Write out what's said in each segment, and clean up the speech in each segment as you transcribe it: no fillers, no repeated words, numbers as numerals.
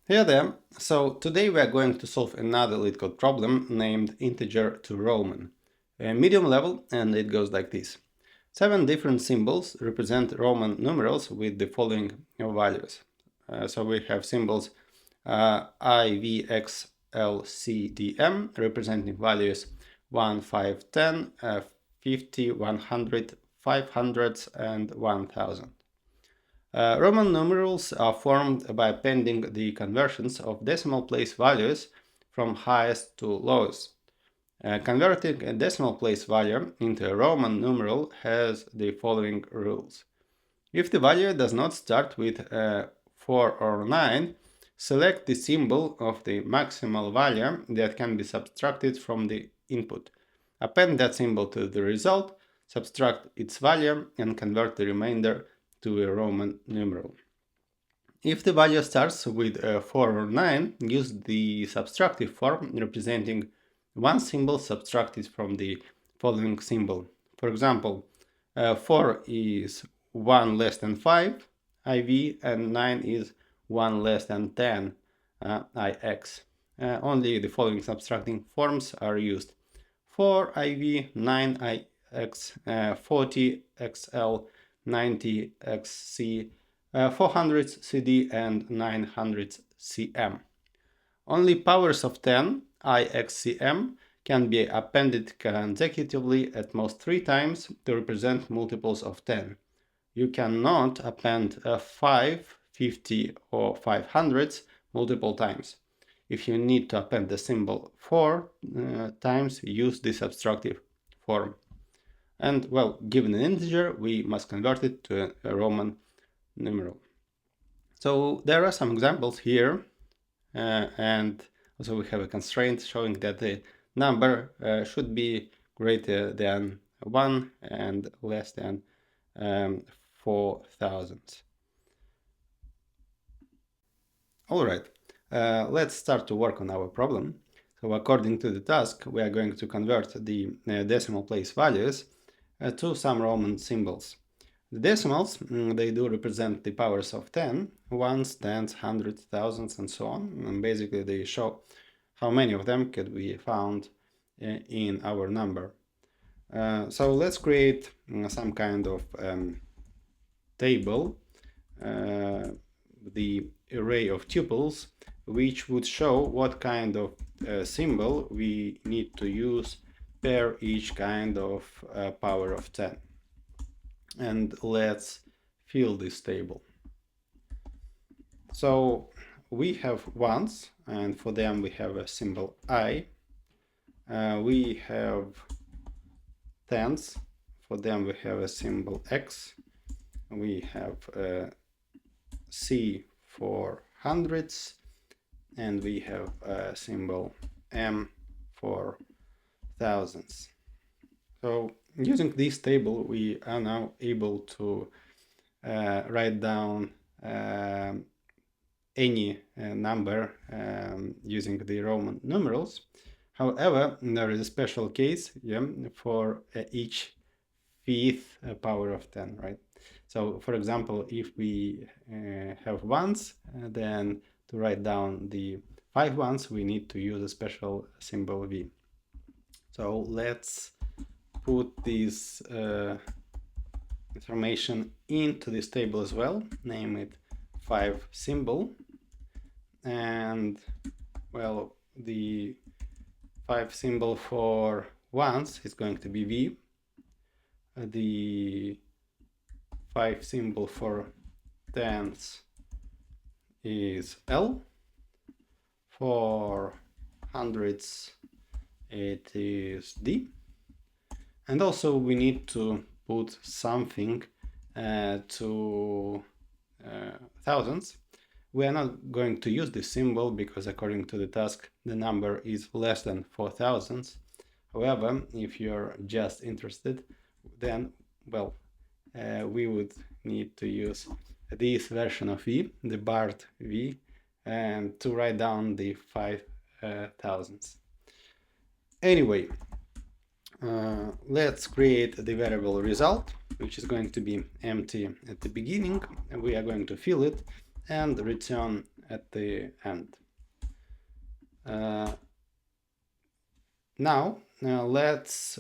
Hey there! So today we are going to solve another LeetCode problem named integer to Roman. Medium level, and it goes like this. 7 different symbols represent Roman numerals with the following values. So we have symbols I, V, X, L, C, D, M representing values 1, 5, 10, 50, 100, 500, and 1000. Roman numerals are formed by appending the conversions of decimal place values from highest to lowest. Converting a decimal place value into a Roman numeral has the following rules. If the value does not start with 4 or 9, select the symbol of the maximal value that can be subtracted from the input. Append that symbol to the result, subtract its value, and convert the remainder to a Roman numeral. If the value starts with 4 or 9, use the subtractive form representing one symbol subtracted from the following symbol. For example, 4 is 1 less than 5, IV, and 9 is 1 less than 10, IX. Only the following subtracting forms are used. 4 IV, 9 IX, 40 XL, 90 XC, 400 CD, and 900 CM. Only powers of 10, IXCM, can be appended consecutively at most 3 times to represent multiples of 10. You cannot append 5, 50, or 500 multiple times. If you need to append the symbol 4 times, use the subtractive form. And, well, given an integer, we must convert it to a Roman numeral. So there are some examples here, and also we have a constraint showing that the number should be greater than 1 and less than 4,000. Alright, let's start to work on our problem. So according to the task, we are going to convert the decimal place values to some Roman symbols. The decimals, they do represent the powers of 10, ones, tens, hundreds, thousands, and so on. And basically they show how many of them could be found in our number. So let's create some kind of table, the array of tuples, which would show what kind of symbol we need to use per each kind of power of 10. And let's fill this table. So we have ones, and for them we have a symbol I. We have tens, for them we have a symbol X. We have C for hundreds, and we have a symbol M for thousands. So using this table, we are now able to write down any number using the Roman numerals. However, there is a special case for each fifth power of 10, right? So, for example, if we have ones, then to write down the 5 ones, we need to use a special symbol V. So let's put this information into this table as well, name it 5 symbol, and, well, the 5 symbol for ones is going to be V. The 5 symbol for tens is L. For hundreds it is D. And also we need to put something to thousands. We are not going to use this symbol because according to the task the number is less than 4,000. However, if you're just interested, then, well, we would need to use this version of V, the barred V, and to write down the 5,000s. Anyway, let's create the variable result, which is going to be empty at the beginning, and we are going to fill it and return at the end. Now let's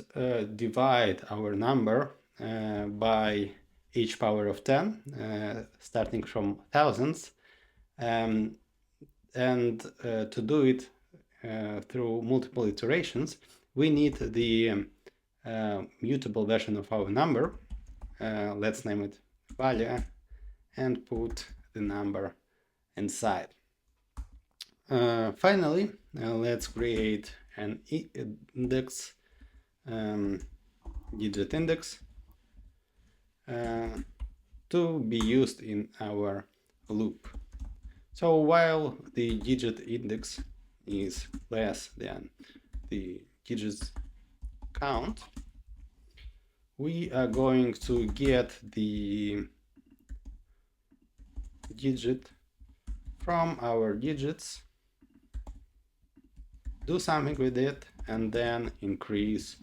divide our number by each power of 10, starting from thousands, and to do it through multiple iterations, we need the mutable version of our number. Let's name it value and put the number inside. Finally, let's create an index, digit index, to be used in our loop. So while the digit index is less than the digits count, we are going to get the digit from our digits, do something with it, and then increase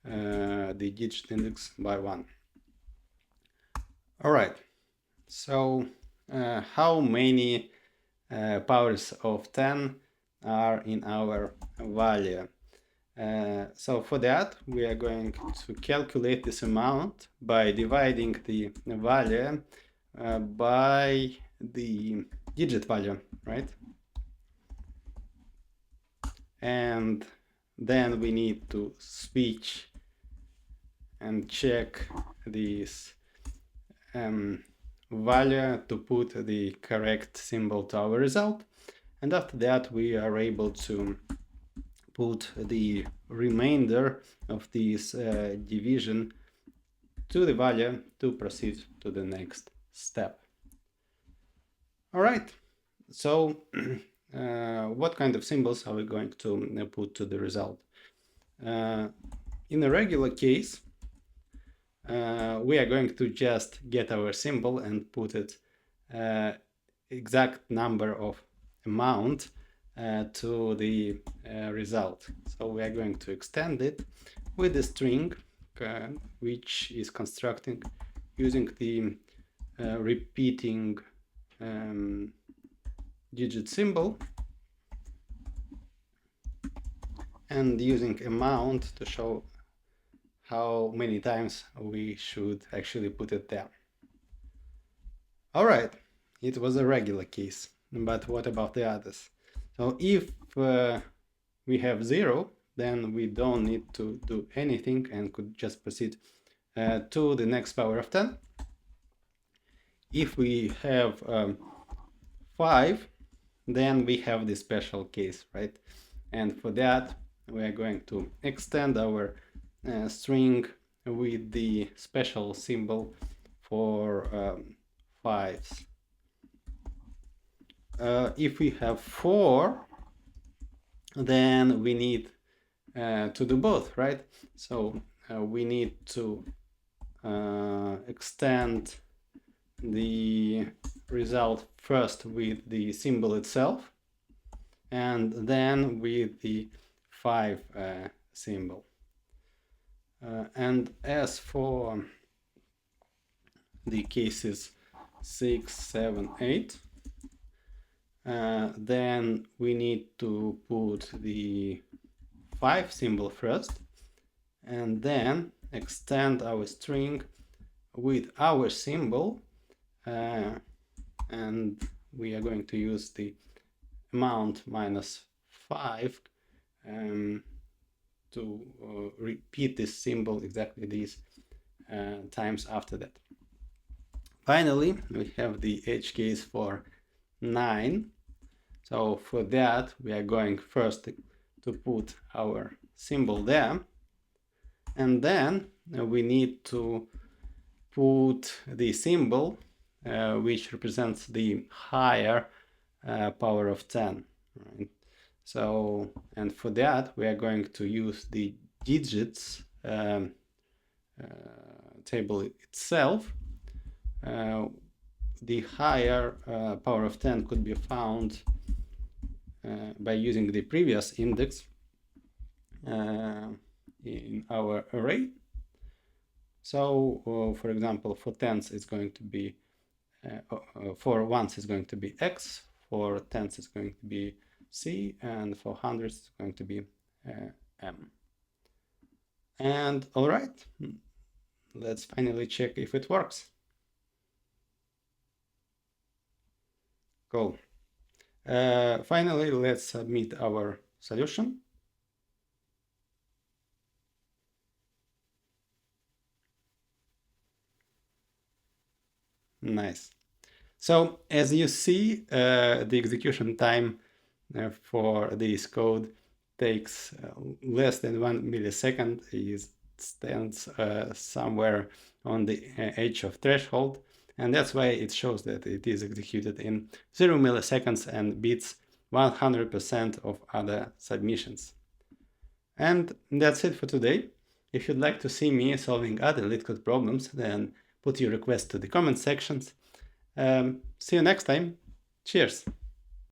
the digit index by 1. All right, so how many powers of 10 are in our value? So for that, we are going to calculate this amount by dividing the value by the digit value, right? And then we need to switch and check this value to put the correct symbol to our result. And after that, we are able to put the remainder of this division to the value to proceed to the next step. All right, so what kind of symbols are we going to put to the result? In a regular case, we are going to just get our symbol and put it exact number of amount to the result. So we are going to extend it with a string which is constructing using the repeating digit symbol and using amount to show how many times we should actually put it there. All right, it was a regular case, but what about the others? So if we have 0, then we don't need to do anything and could just proceed to the next power of 10. If we have 5, then we have this special case, right? And for that, we are going to extend our string with the special symbol for 5s. If we have 4, then we need to do both, right? So we need to extend the result first with the symbol itself and then with the 5 symbol. And as for the cases 6, 7, 8, then we need to put the 5 symbol first and then extend our string with our symbol, and we are going to use the amount minus 5 to repeat this symbol exactly these times after that. Finally, we have the edge case for 9. So for that, we are going first to put our symbol there, and then we need to put the symbol which represents the higher power of 10. Right? So, and for that, we are going to use the digits table itself. The higher power of 10 could be found by using the previous index in our array. So, for example, for tens it's going to be, for ones it's going to be x, for tens it's going to be C, and for hundreds it's going to be M. And all right, let's finally check if it works. Cool. Finally, let's submit our solution. Nice. So as you see, the execution time for this code takes less than 1 millisecond. It stands somewhere on the edge of threshold, and that's why it shows that it is executed in 0 milliseconds and beats 100% of other submissions. And that's it for today. If you'd like to see me solving other LeetCode problems, then put your request to the comment sections. See you next time. Cheers.